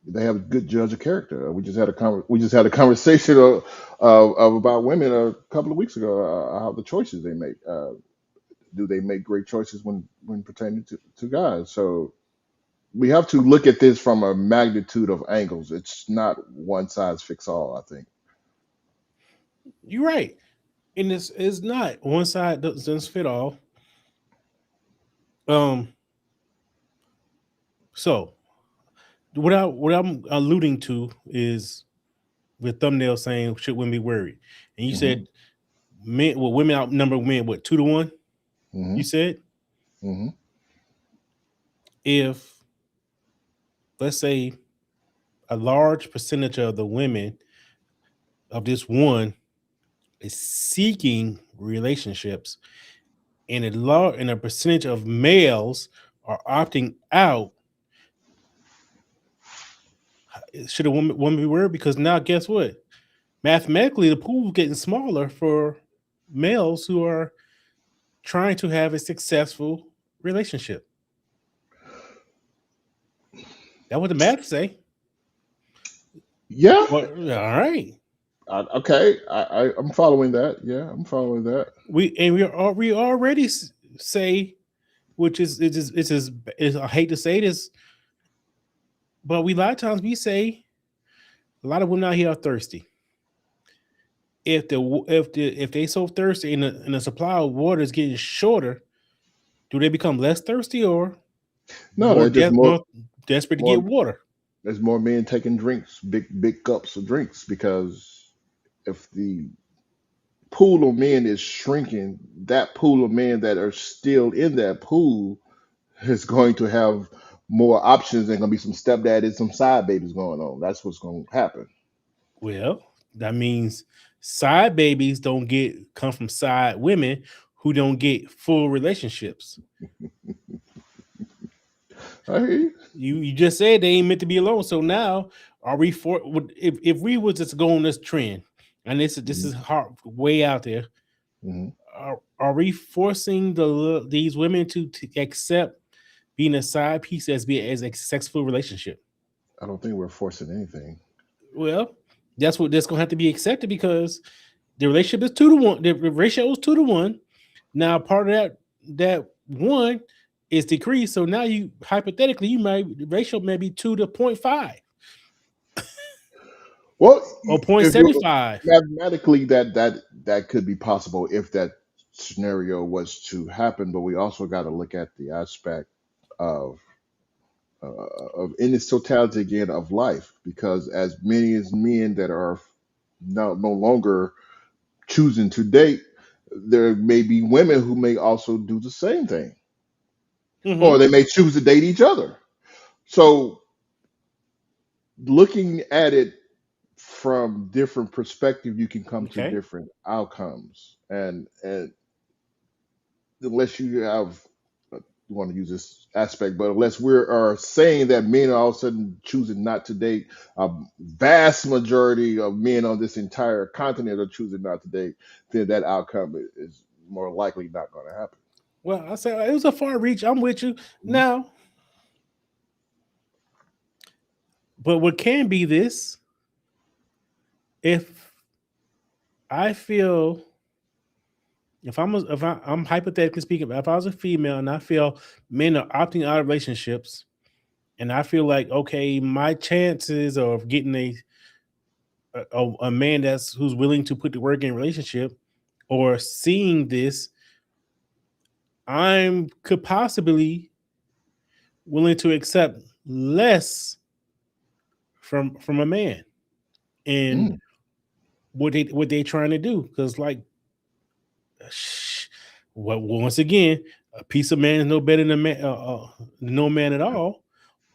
they have a good judge of character. We just had a conversation of about women a couple of weeks ago. How the choices they make. Do they make great choices when pertaining to guys? So we have to look at this from a magnitude of angles. It's not one size fits all. I think.
You're right, and it's not one side doesn't fit all. Um, so what I'm alluding to is with thumbnail saying should women be worried, and you
Hmm.
said men, well, women outnumber men what 2 to 1.
Hmm.
You said
Hmm.
if let's say a large percentage of the women of this one is seeking relationships, and a percentage of males are opting out, should a woman be worried? Because now, guess what? Mathematically, the pool is getting smaller for males who are trying to have a successful relationship. That's what the math say.
Yeah.
Well, all right.
Okay. I'm following that. Yeah, I'm following that.
We already say, which is I hate to say this, but we a lot of times we say a lot of women out here are thirsty. If they so thirsty and the supply of water is getting shorter, do they become less thirsty or
No, they're just
more desperate to
more.
get water?
There's more men taking drinks, big cups of drinks, because if the pool of men is shrinking, that pool of men that are still in that pool is going to have more options. There's going to be some stepdaddies, some side babies going on. That's what's going to happen.
Well, that means Side babies don't get come from side women who don't get full relationships.
I hear you.
You just said they ain't meant to be alone. So now are we for if we was just go on this trend, and this
Hmm.
is hard way out there,
Hmm.
are we forcing these women to accept being a side piece as be as a successful relationship?
I don't think we're forcing anything.
Well, that's gonna have to be accepted because the relationship is 2 to 1. The ratio is 2 to 1. Now part of that one is decreased. So now you hypothetically you might the ratio may be 2 to 0.5
Well,
or point
if
seventy
you
five.
mathematically, that could be possible if that scenario was to happen. But we also got to look at the aspect of in its totality again of life, because as many as men that are no longer choosing to date, there may be women who may also do the same thing, or
Mm-hmm.
they may choose to date each other. So looking at it from different perspective, you can come to
Okay.
different outcomes. And unless you have want to use this aspect, but unless we are saying that men are all of a sudden choosing not to date, a vast majority of men on this entire continent are choosing not to date, then that outcome is more likely not going to happen.
Well, I said it was a far reach. I'm with you
Mhm.
now, but what can be this if I feel I'm hypothetically speaking, if I was a female and I feel men are opting out of relationships, and I feel like okay, my chances of getting a man that's who's willing to put the work in a relationship or seeing this, I'm could possibly willing to accept less from a man and
Mm.
what they trying to do because like sh- well, once again a piece of man is no better than no man at all,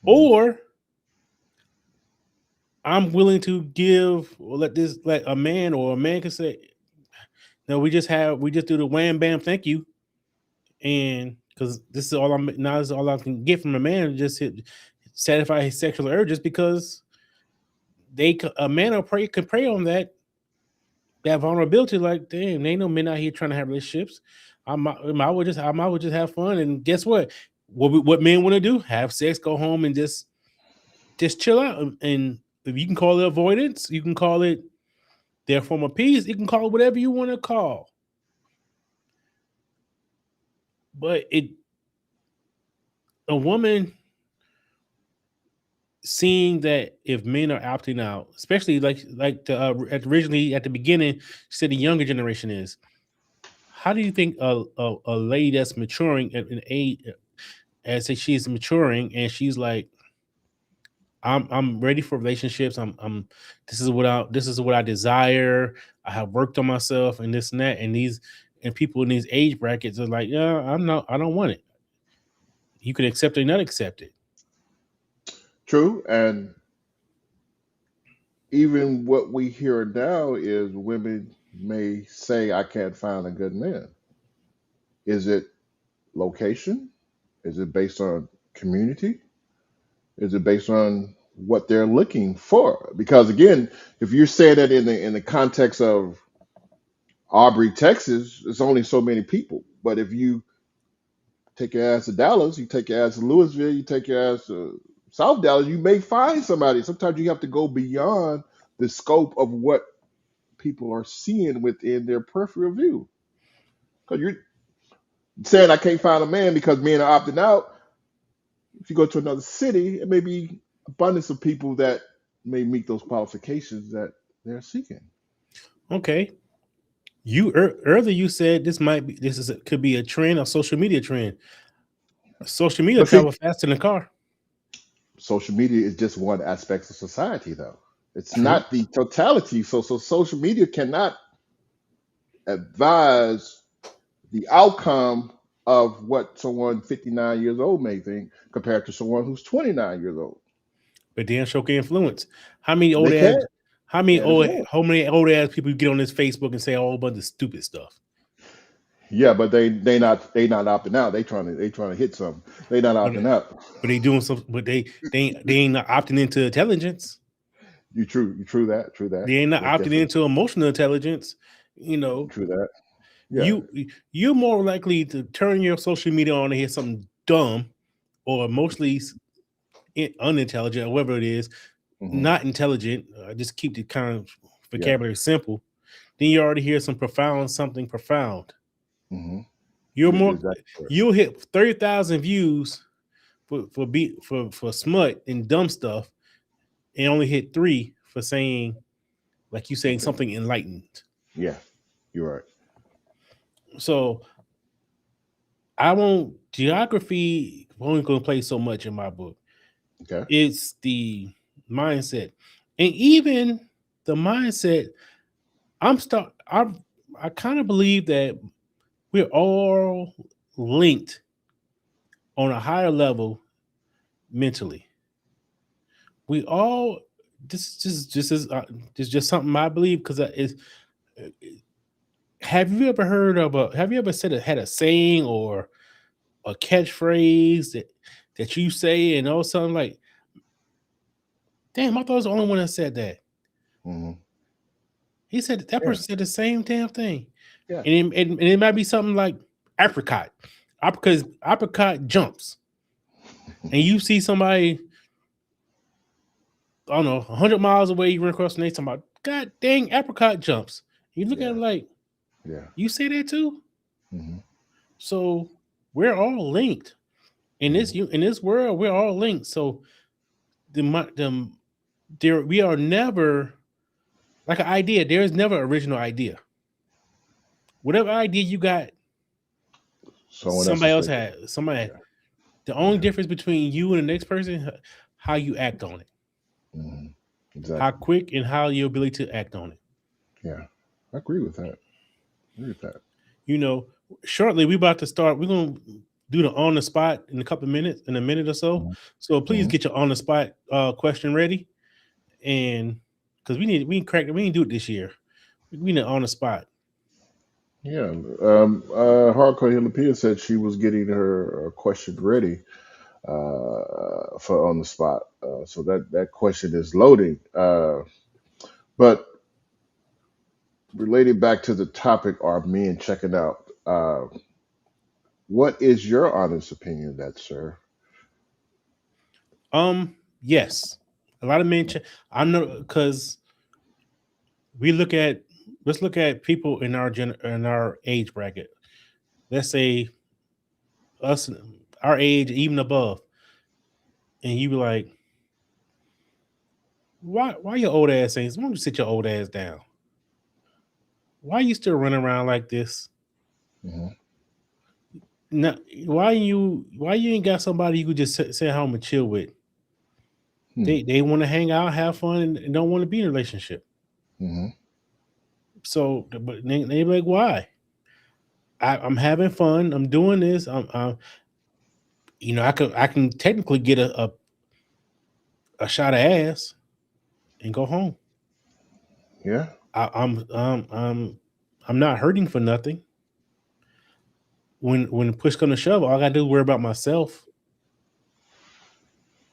Mhm.
or I'm willing to give or let this like a man or a man can say no, we just do the wham bam thank you, and because this is all I'm now this is all I can get from a man just satisfy his sexual urges because a man will pray can prey on that vulnerability. Like, damn, ain't no men out here trying to have relationships. I might would just have fun. And guess what? What men want to do? Have sex, go home, and just chill out. And if you can call it avoidance, you can call it their form of peace. You can call it whatever you want to call. But a woman seeing that if men are opting out, especially originally at the beginning, she said the younger generation is. How do you think a lady that's maturing at an age as she's maturing and she's like, I'm ready for relationships. This is what I desire. I have worked on myself and this and that. And these and people in these age brackets are like, yeah, I don't want it. You can accept it or not accept it.
True. And even what we hear now is women may say, I can't find a good man. Is it location? Is it based on community? Is it based on what they're looking for? Because again, if you're saying that in the context of Aubrey, Texas, it's only so many people. But if you take your ass to Dallas, you take your ass to Louisville, you take your ass to South Dallas, you may find somebody. Sometimes you have to go beyond the scope of what people are seeing within their peripheral view. Because you're saying I can't find a man because men are opting out. If you go to another city, it may be abundance of people that may meet those qualifications that they're seeking.
Okay. Earlier you said could be a trend, a social media trend. Social media
But see,
travel faster than a car.
social media is just one aspect of society, though. It's
True.
not the totality. So social media cannot advise the outcome of what someone 59 years old may think compared to someone who's 29 years old.
But damn sure can influence. How many old
They
ass
can. And it's wrong.
how many old ass people get on this Facebook and say a whole bunch of stupid stuff?
Yeah, but they not opting out. They trying to hit something. They not
But
opting out.
they doing some, but they ain't not opting into intelligence.
You true that. True that.
They ain't not
That's
opting
definitely
into emotional intelligence. You know,
true that. Yeah.
you you're more likely to turn your social media on and hear something dumb or emotionally unintelligent, or whatever it is,
Hmm.
not intelligent. Just keep the kind of
Yeah.
vocabulary simple. Then you already hear something profound.
Hmm.
You're
You're
more
exactly correct.
you'll hit 30,000 views for smut and dumb stuff, and only hit three for saying, like you saying,
Something.
something enlightened.
Yeah. You're right.
So I won't geography only going to play so much in my book.
Okay.
It's the mindset, and even the mindset. I kind of believe that we're all linked on a higher level mentally. We all this is just something I believe because it's. Have you ever heard of a? Have you ever had a saying or a catchphrase that you say and all of a sudden like, damn, I thought I was the only one that said that.
Hmm.
He said that
Yeah.
person said the same damn thing,
Yeah.
and it might be something like apricot, apricot jumps, and you see somebody, I don't know, 100 miles away, you run across the nation talking about, God dang, apricot jumps. You look at
Yeah.
him like,
Yeah.
you say that too?
Hmm.
So we're all linked
Hmm.
in this world. We're all linked. So the there we are never like an idea. There is never original idea. Whatever idea you got,
Someone else
somebody
is
else
taking.
had. Somebody.
Yeah.
The only
Yeah.
difference between you and the next person, how you act on it,
Hmm.
how
Exactly.
quick and how your ability to act on it.
Yeah. I agree with that. I agree with that.
You know, shortly we about to start. We're gonna do the on the spot in a couple of minutes, in a minute or so. So please
Hmm.
get your on the spot question ready, and because we need to do it this year. We need on the spot.
Yeah. Hardcore Hillapia said she was getting her question ready for on the spot. So that question is loading. But related back to the topic, are men checking out? What is your honest opinion, that sir?
Yes, a lot of men. I know because we look at let's look at people in in our age bracket. Let's say us, our age, even above, and you be like, why your old ass saying? Why don't you sit your old ass down? Why you still running around like this?
Hmm.
No, why you ain't got somebody you could just sit home and chill with?
Hmm.
They want to hang out, have fun, and don't want to be in a relationship.
Hmm.
So, but they be like, why? I'm having fun. I'm doing this. I can technically get a shot of ass and go home.
Yeah.
I, I'm um I'm not hurting for nothing. When push comes to shove, all I gotta do is worry about myself.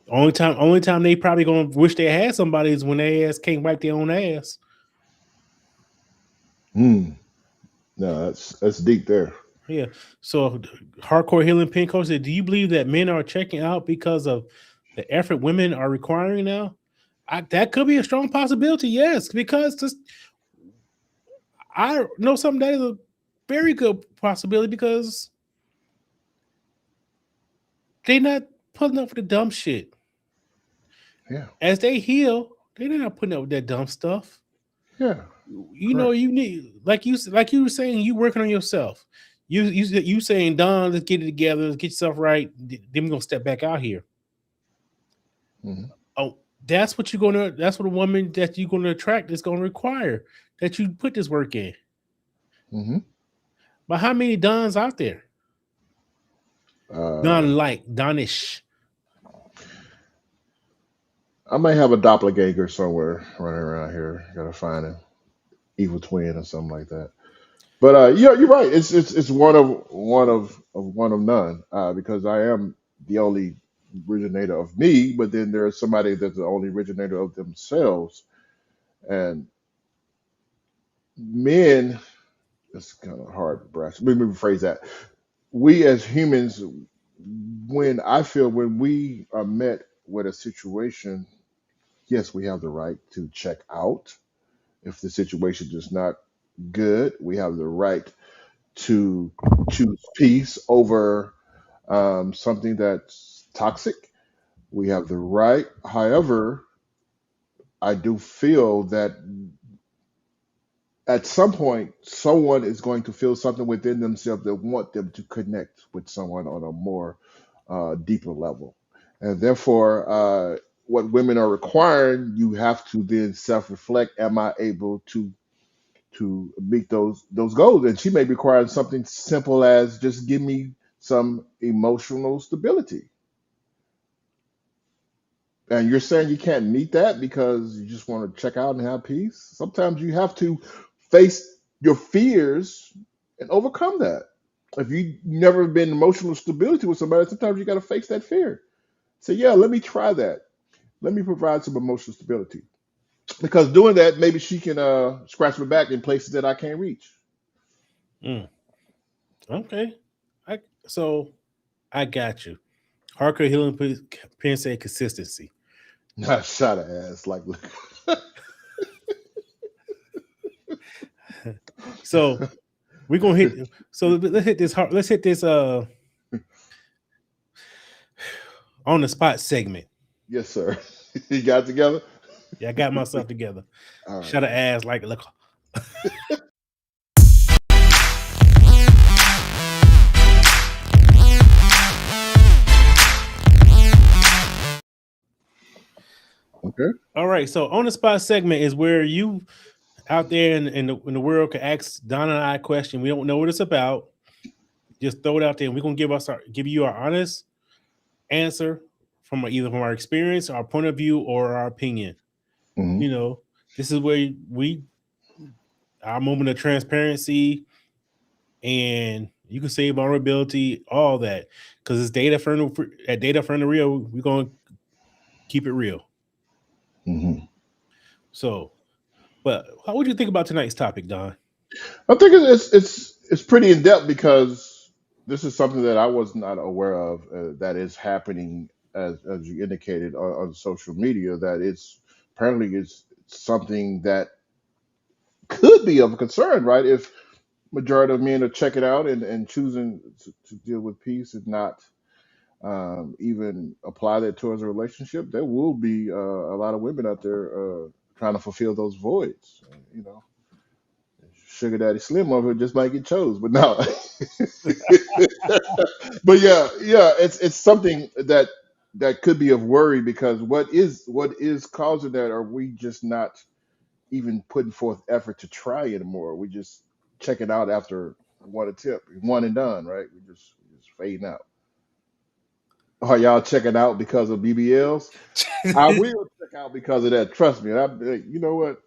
Only time they probably gonna wish they had somebody is when their ass can't wipe their own ass.
Hmm. No, that's deep there.
Yeah. So hardcore healing pin coach said, do you believe that men are checking out because of the effort women are requiring now? That could be a strong possibility, yes, because I know something that is a very good possibility because they not putting up with the dumb shit.
Yeah.
As they heal, they're not putting up with that dumb stuff.
Yeah.
You know,
Correct.
you need like you were saying, you working on yourself. You saying, Don, let's get it together, let's get yourself right. Then we're gonna step back out here.
Hmm.
Oh, that's what a woman that you're gonna attract is gonna require that you put this work in.
Hmm.
But how many Dons out there?
Uh,
Don like Donish.
I might have a doppelganger somewhere running around here. Gotta find an evil twin or something like that. But yeah, you're right. It's one of none because I am the only originator of me, but then there's somebody that's the only originator of themselves. And men, it's kind of hard to brash. Let me rephrase that. We as humans, when we are met with a situation, yes, we have the right to check out if the situation is not good. We have the right to choose peace over something that's toxic. We have the right. However, I do feel that at some point, someone is going to feel something within themselves that want them to connect with someone on a more deeper level, and therefore, what women are requiring, you have to then self-reflect. Am I able to meet those goals? And she may require something simple as just give me some emotional stability. And you're saying you can't meet that because you just want to check out and have peace. Sometimes you have to face your fears and overcome that. If you never been emotional stability with somebody, sometimes you got to face that fear. Say, yeah, let me try that. Let me provide some emotional stability. Because doing that, maybe she can scratch my back in places that I can't reach.
Mm, okay. I so I got you. Hardcore healing pin say consistency.
Not shot her ass like,
So we're gonna hit. So let's hit this. Let's hit this. On the spot segment.
yes, sir. You got it together.
Yeah, I got myself together.
All right.
Shut her ass like look.
Okay.
All right. So on the spot segment is where you out there in the world can ask Donna and I a question. We don't know what it's about. Just throw it out there, and we're gonna give you our honest answer from either from our experience, our point of view, or our opinion.
Hmm.
You know, this is where we our moment of transparency, and you can say vulnerability, all that, because it's data from the real. We're gonna keep it real.
Hmm.
So, but how would you think about tonight's topic, Don?
I think it's pretty in depth because this is something that I was not aware of that is happening as you indicated on social media. That it's apparently is something that could be of concern, right? If majority of men are checking out and choosing to deal with peace and not even apply that towards a relationship, there will be a lot of women out there trying to fulfill those voids. You know, Sugar Daddy Slim over here just might get chose, but no. But yeah, yeah, it's something that could be of worry because what is causing that? Are we just not even putting forth effort to try anymore? We just check it out after one attempt, one and done, right? We just fading out. Are y'all checking out because of BBLs? I will check out because of that. Trust me. You know what?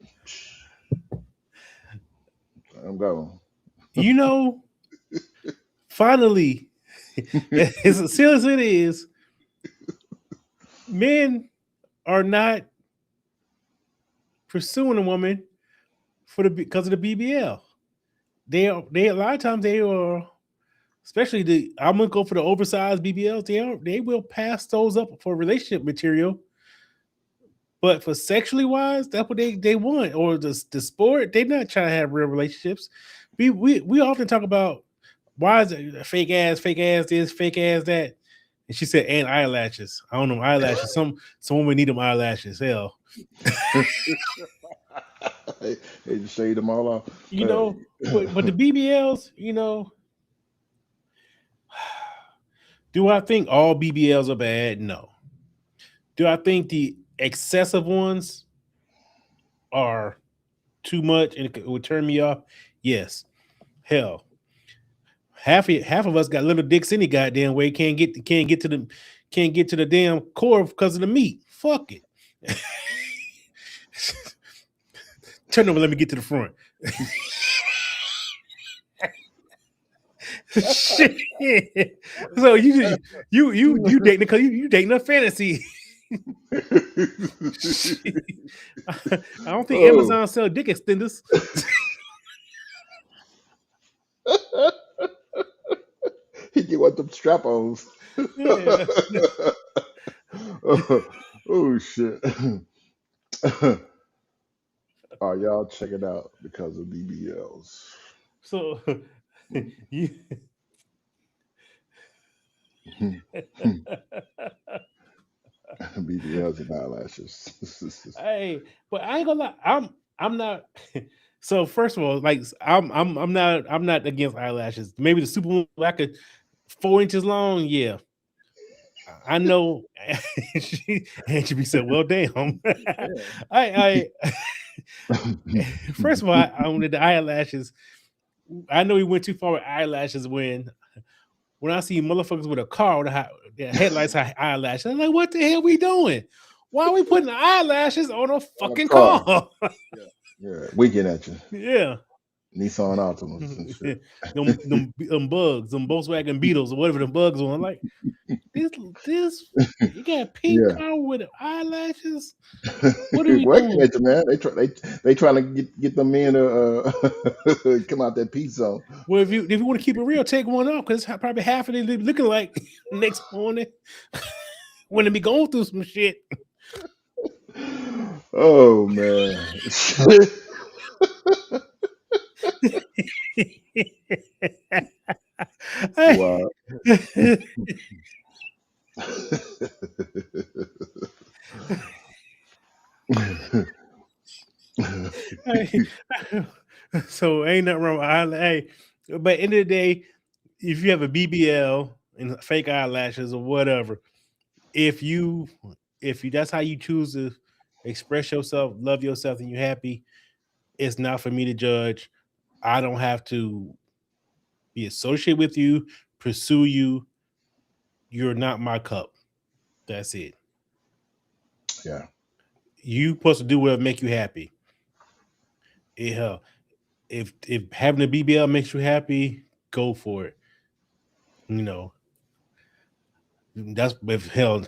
I'm going.
You know, finally, as silly as it is, men are not pursuing a woman for the because of the BBL. They a lot of times they are, especially the I'm gonna go for the oversized BBLs. They will pass those up for relationship material, but for sexually wise, that's what they want. Or the sport, they're not trying to have real relationships. We often talk about why is it fake ass this, fake ass that. And she said, and eyelashes. I don't know eyelashes. Some women need them eyelashes. Hell,
They just shade them all off.
you know. But the BBLs, you know, do I think all BBLs are bad? No. Do I think the excessive ones are too much and it would turn me off? Yes. Hell, half of us got little dicks any goddamn way. Can't get to the damn core because of the meat. Fuck it. Turn over. Let me get to the front. Shit. So you dating because you dating a fantasy. I don't think
Oh,
Amazon sell dick extenders.
he get what them strap-ons.
Yeah.
Oh shit. Oh, y'all check it out because of BBLs.
So you
BBLs and eyelashes.
hey, but I ain't gonna lie. I'm not. So first of all, like I'm not against eyelashes. Maybe the Superwoman like a 4 inches long. Yeah, I know. And she be said, "Well, damn." I first of all, I wanted the eyelashes. I know he went too far with eyelashes when I see motherfuckers with a car with their headlights eyelashes. I'm like, what the hell we doing? Why are we putting eyelashes on a
On a
fucking
car.
car?
Yeah. Yeah. Winking at you.
Yeah.
Nissan Optimus and shit.
them bugs, them Volkswagen Beetles or whatever the bugs on. I'm like, this you got a pink
Yeah.
car with eyelashes? What are we
Winking
doing?
at you, man. They trying to get the men to come out that peace zone.
Well, if you want to keep it real, take one off because probably half of it looking like next morning when they be going through some shit.
Oh man. Wow.
So ain't nothing wrong with eyelash. Hey, but end of the day, if you have a BBL and fake eyelashes or whatever, if you that's how you choose to express yourself, love yourself, and you're happy, it's not for me to judge. I don't have to be associated with you, pursue you. You're not my cup. That's it.
Yeah.
You supposed to do whatever make you happy. Yeah. If having a BBL makes you happy, go for it. You know, that's if hell,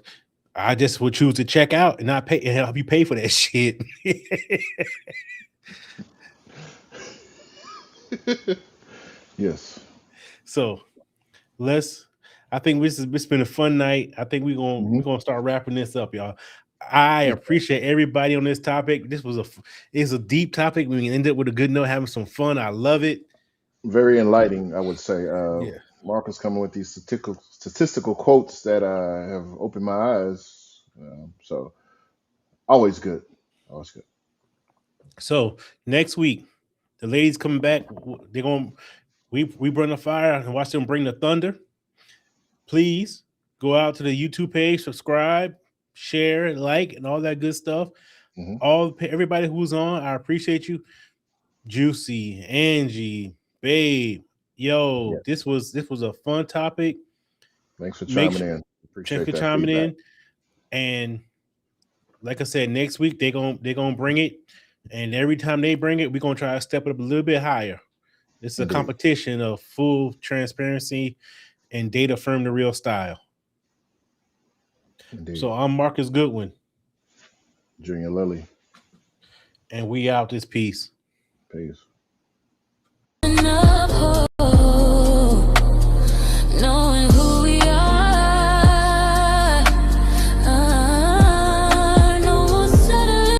I just would choose to check out and not pay and help you pay for that shit.
Yes.
So let's. I think this has been a fun night. I think we're
Mhm.
gonna start wrapping this up, y'all. I appreciate everybody on this topic. It's a deep topic. We ended up with a good note, having some fun. I love it.
Very enlightening, I would say.
Yeah.
Marcus coming with these statistical quotes that have opened my eyes. So always good. Always good.
So next week, the ladies coming back. They're gonna we bring the fire and watch them bring the thunder. Please go out to the YouTube page, subscribe, share, like, and all that good stuff.
Hmm.
Everybody who's on, I appreciate you. Juicy, Angie, Babe, yo,
Yeah.
this was a fun topic.
Thanks for
Make
chiming
sure
in.
Thanks
Appreciate
for
that
chiming
feedback.
in. And like I said, next week they're gonna bring it. And every time they bring it, we're gonna try to step it up a little bit higher. It's a
Indeed.
competition of full transparency and data firm the real style.
Indeed.
So I'm Marcus Goodwin,
Junior Lily.
and we out this piece.
Peace.